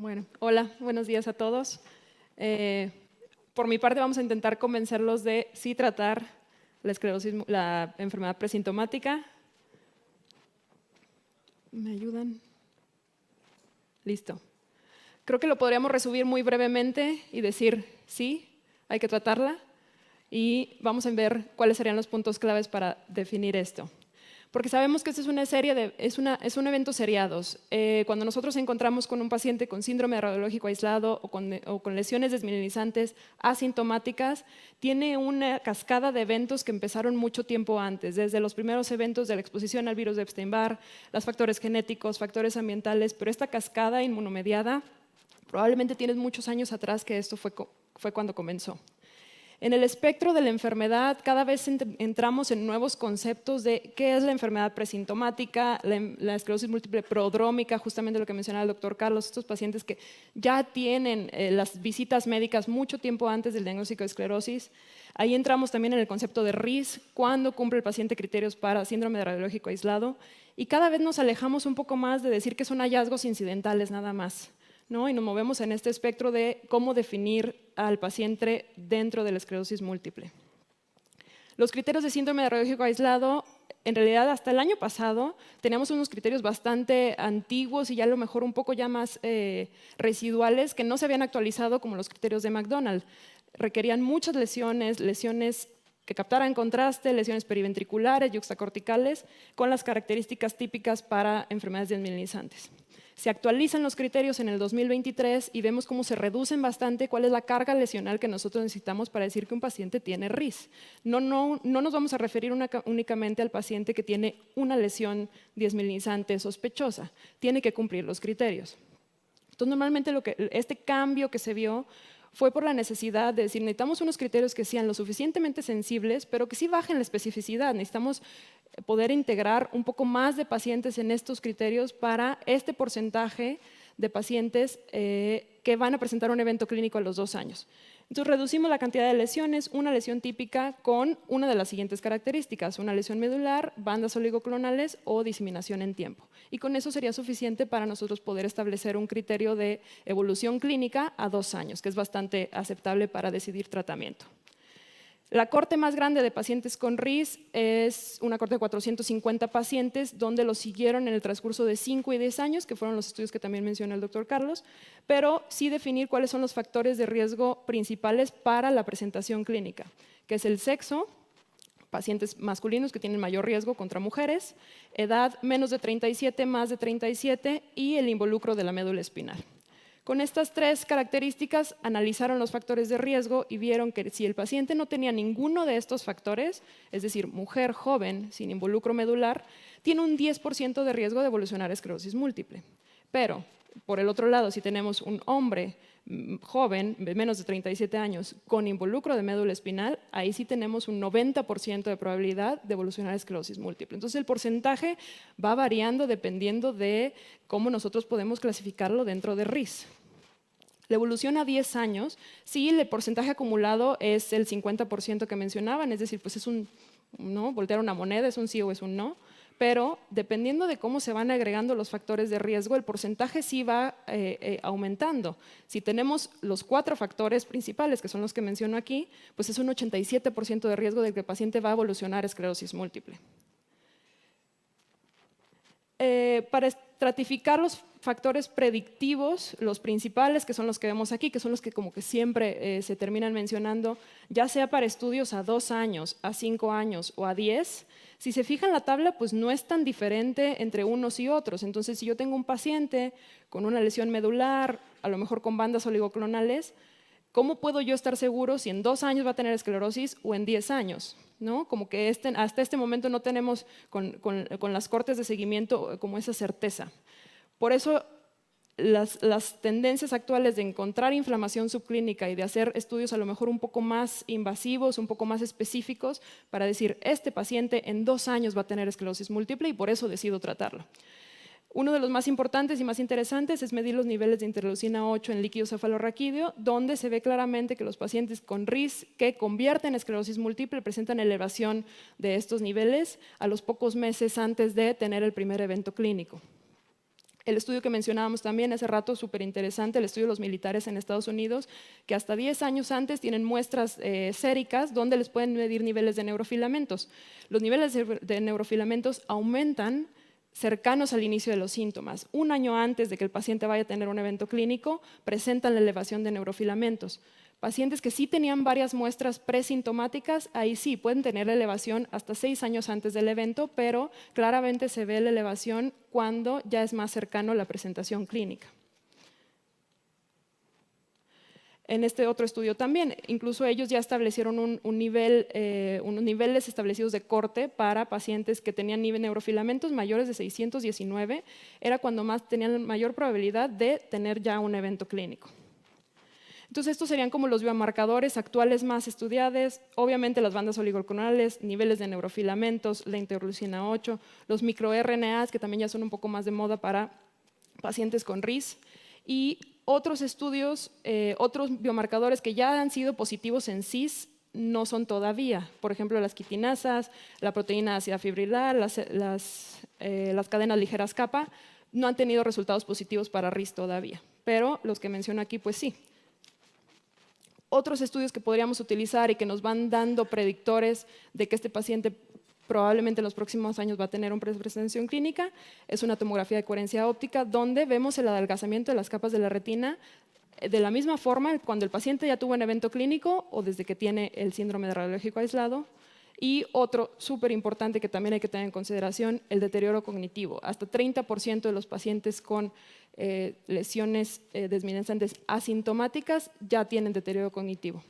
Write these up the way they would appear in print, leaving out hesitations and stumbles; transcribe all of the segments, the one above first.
Bueno, hola, buenos días a todos. Por mi parte vamos a intentar convencerlos de sí tratar la esclerosis, la enfermedad presintomática. ¿Me ayudan? Listo. Creo que lo podríamos resumir muy brevemente y decir sí, hay que tratarla, y vamos a ver cuáles serían los puntos claves para definir esto. Porque sabemos que esta es un evento seriados. Cuando nosotros encontramos con un paciente con síndrome radiológico aislado o con lesiones desmielinizantes asintomáticas, tiene una cascada de eventos que empezaron mucho tiempo antes, desde los primeros eventos de la exposición al virus de Epstein-Barr, los factores genéticos, factores ambientales, pero esta cascada inmunomediada probablemente tiene muchos años atrás que esto fue cuando comenzó. En el espectro de la enfermedad, cada vez entramos en nuevos conceptos de qué es la enfermedad presintomática, la esclerosis múltiple prodrómica, justamente lo que mencionaba el doctor Carlos, estos pacientes que ya tienen las visitas médicas mucho tiempo antes del diagnóstico de esclerosis. Ahí entramos también en el concepto de RIS, cuándo cumple el paciente criterios para síndrome radiológico aislado, y cada vez nos alejamos un poco más de decir que son hallazgos incidentales nada más, ¿no? Y nos movemos en este espectro de cómo definir al paciente dentro de la esclerosis múltiple. Los criterios de síndrome radiológico aislado, en realidad hasta el año pasado teníamos unos criterios bastante antiguos y ya a lo mejor un poco ya más residuales que no se habían actualizado como los criterios de McDonald. Requerían muchas lesiones que captaran contraste, lesiones periventriculares, yuxtacorticales, con las características típicas para enfermedades desmielinizantes. Se actualizan los criterios en el 2023 y vemos cómo se reducen bastante cuál es la carga lesional que nosotros necesitamos para decir que un paciente tiene RIS. No nos vamos a referir únicamente al paciente que tiene una lesión desmielinizante sospechosa, tiene que cumplir los criterios. Entonces, normalmente este cambio que se vio fue por la necesidad de decir, necesitamos unos criterios que sean lo suficientemente sensibles, pero que sí bajen la especificidad. Necesitamos poder integrar un poco más de pacientes en estos criterios para este porcentaje de pacientes que van a presentar un evento clínico a los 2 años. Entonces reducimos la cantidad de lesiones, una lesión típica con una de las siguientes características, una lesión medular, bandas oligoclonales o diseminación en tiempo. Y con eso sería suficiente para nosotros poder establecer un criterio de evolución clínica a 2 años, que es bastante aceptable para decidir tratamiento. La corte más grande de pacientes con RIS es una corte de 450 pacientes, donde los siguieron en el transcurso de 5 y 10 años, que fueron los estudios que también mencionó el doctor Carlos, pero sí definir cuáles son los factores de riesgo principales para la presentación clínica, que es el sexo, pacientes masculinos que tienen mayor riesgo contra mujeres, edad menos de 37, más de 37 y el involucro de la médula espinal. Con estas 3 características analizaron los factores de riesgo y vieron que si el paciente no tenía ninguno de estos factores, es decir, mujer joven sin involucro medular, tiene un 10% de riesgo de evolucionar a esclerosis múltiple. Pero, por el otro lado, si tenemos un hombre joven, de menos de 37 años, con involucro de médula espinal, ahí sí tenemos un 90% de probabilidad de evolucionar a esclerosis múltiple. Entonces el porcentaje va variando dependiendo de cómo nosotros podemos clasificarlo dentro de RIS. La evolución a 10 años, sí, el porcentaje acumulado es el 50% que mencionaban, es decir, pues es un no, voltear una moneda, es un sí o es un no, pero dependiendo de cómo se van agregando los factores de riesgo, el porcentaje sí va aumentando. Si tenemos los 4 factores principales, que son los que menciono aquí, pues es un 87% de riesgo de que el paciente va a evolucionar a esclerosis múltiple. Para estratificar los factores predictivos, los principales, que son los que vemos aquí, que son los que como que siempre se terminan mencionando, ya sea para estudios a 2 años, a 5 años o a 10, si se fijan la tabla, pues no es tan diferente entre unos y otros. Entonces, si yo tengo un paciente con una lesión medular, a lo mejor con bandas oligoclonales, ¿cómo puedo yo estar seguro si en 2 años va a tener esclerosis o en 10 años? ¿No? Como que hasta este momento no tenemos con las cortes de seguimiento como esa certeza. Por eso las tendencias actuales de encontrar inflamación subclínica y de hacer estudios a lo mejor un poco más invasivos, un poco más específicos, para decir, este paciente en 2 años va a tener esclerosis múltiple y por eso decido tratarlo. Uno de los más importantes y más interesantes es medir los niveles de interleucina 8 en líquido cefalorraquídeo, donde se ve claramente que los pacientes con RIS que convierten en esclerosis múltiple presentan elevación de estos niveles a los pocos meses antes de tener el primer evento clínico. El estudio que mencionábamos también hace rato, súper interesante, el estudio de los militares en Estados Unidos, que hasta 10 años antes tienen muestras séricas donde les pueden medir niveles de neurofilamentos. Los niveles de neurofilamentos aumentan cercanos al inicio de los síntomas. Un año antes de que el paciente vaya a tener un evento clínico, presentan la elevación de neurofilamentos. Pacientes que sí tenían varias muestras presintomáticas, ahí sí pueden tener la elevación hasta 6 años antes del evento, pero claramente se ve la elevación cuando ya es más cercano a la presentación clínica. En este otro estudio también, incluso ellos ya establecieron unos niveles establecidos de corte para pacientes que tenían neurofilamentos mayores de 619, era cuando más tenían mayor probabilidad de tener ya un evento clínico. Entonces, estos serían como los biomarcadores actuales más estudiados, obviamente las bandas oligoclonales, niveles de neurofilamentos, la interleucina 8, los microRNAs, que también ya son un poco más de moda para pacientes con RIS, y otros estudios, otros biomarcadores que ya han sido positivos en CIS, no son todavía. Por ejemplo, las quitinasas, la proteína ácida fibrilar, las cadenas ligeras kappa, no han tenido resultados positivos para RIS todavía, pero los que menciono aquí, pues sí. Otros estudios que podríamos utilizar y que nos van dando predictores de que este paciente probablemente en los próximos años va a tener una presentación clínica es una tomografía de coherencia óptica donde vemos el adelgazamiento de las capas de la retina de la misma forma cuando el paciente ya tuvo un evento clínico o desde que tiene el síndrome de radiológico aislado. Y otro súper importante que también hay que tener en consideración, el deterioro cognitivo. Hasta 30% de los pacientes con lesiones desminezantes asintomáticas ya tienen deterioro cognitivo.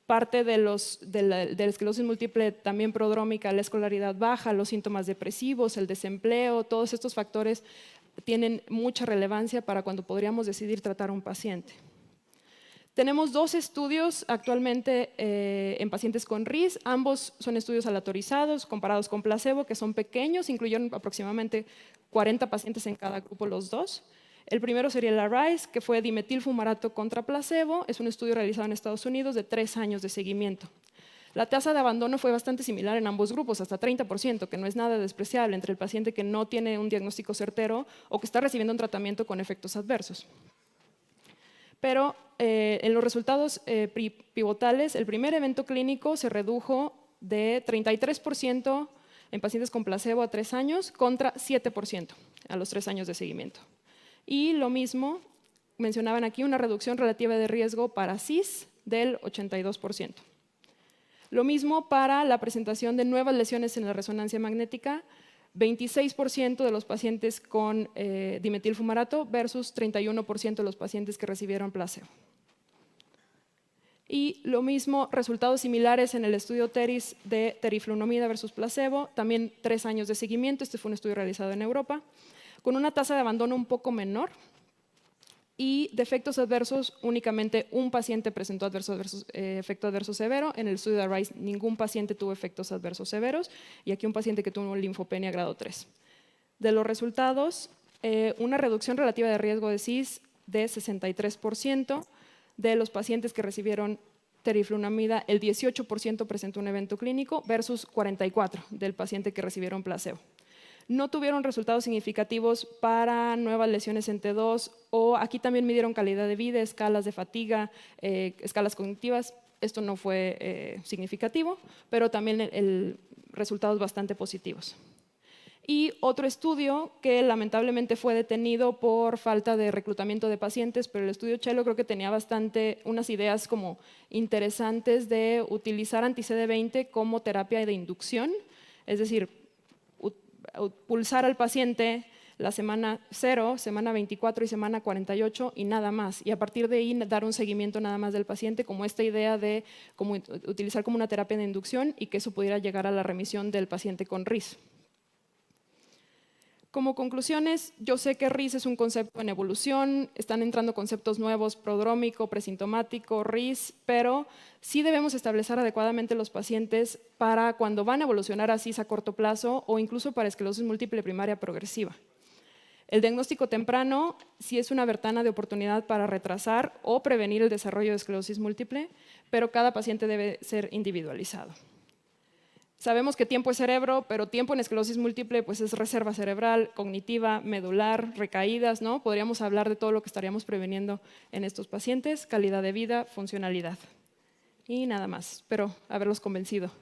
Parte de la esclerosis múltiple también prodrómica, la escolaridad baja, los síntomas depresivos, el desempleo, todos estos factores tienen mucha relevancia para cuando podríamos decidir tratar a un paciente. Tenemos 2 estudios actualmente en pacientes con RIS, ambos son estudios aleatorizados comparados con placebo, que son pequeños, incluyeron aproximadamente 40 pacientes en cada grupo los dos. El primero sería el ARISE, que fue dimetilfumarato contra placebo, es un estudio realizado en Estados Unidos de 3 años de seguimiento. La tasa de abandono fue bastante similar en ambos grupos, hasta 30%, que no es nada despreciable entre el paciente que no tiene un diagnóstico certero o que está recibiendo un tratamiento con efectos adversos. Pero en los resultados pivotales, el primer evento clínico se redujo de 33% en pacientes con placebo a 3 años contra 7% a los 3 años de seguimiento. Y lo mismo, mencionaban aquí una reducción relativa de riesgo para CIS del 82%. Lo mismo para la presentación de nuevas lesiones en la resonancia magnética, 26% de los pacientes con dimetilfumarato versus 31% de los pacientes que recibieron placebo. Y lo mismo, resultados similares en el estudio TERIS de teriflunomida versus placebo, también 3 años de seguimiento, este fue un estudio realizado en Europa, con una tasa de abandono un poco menor y de efectos adversos, únicamente un paciente presentó efecto adverso severo. En el estudio de ARISE ningún paciente tuvo efectos adversos severos y aquí un paciente que tuvo linfopenia grado 3. De los resultados, una reducción relativa de riesgo de CIS de 63%. De los pacientes que recibieron teriflunomida, el 18% presentó un evento clínico versus 44% del paciente que recibieron placebo. No tuvieron resultados significativos para nuevas lesiones en T2 o aquí también midieron calidad de vida, escalas de fatiga, escalas cognitivas. Esto no fue significativo, pero también resultados bastante positivos. Y otro estudio que lamentablemente fue detenido por falta de reclutamiento de pacientes, pero el estudio Cello creo que tenía unas ideas como interesantes de utilizar anti-CD20 como terapia de inducción, es decir, pulsar al paciente la semana 0, semana 24 y semana 48 y nada más. Y a partir de ahí dar un seguimiento nada más del paciente como esta idea de utilizar como una terapia de inducción y que eso pudiera llegar a la remisión del paciente con RIS. Como conclusiones, yo sé que RIS es un concepto en evolución, están entrando conceptos nuevos, prodrómico, presintomático, RIS, pero sí debemos establecer adecuadamente los pacientes para cuando van a evolucionar a CIS a corto plazo o incluso para esclerosis múltiple primaria progresiva. El diagnóstico temprano sí es una ventana de oportunidad para retrasar o prevenir el desarrollo de esclerosis múltiple, pero cada paciente debe ser individualizado. Sabemos que tiempo es cerebro, pero tiempo en esclerosis múltiple pues es reserva cerebral, cognitiva, medular, recaídas, ¿no? Podríamos hablar de todo lo que estaríamos preveniendo en estos pacientes, calidad de vida, funcionalidad. Y nada más, espero haberlos convencido.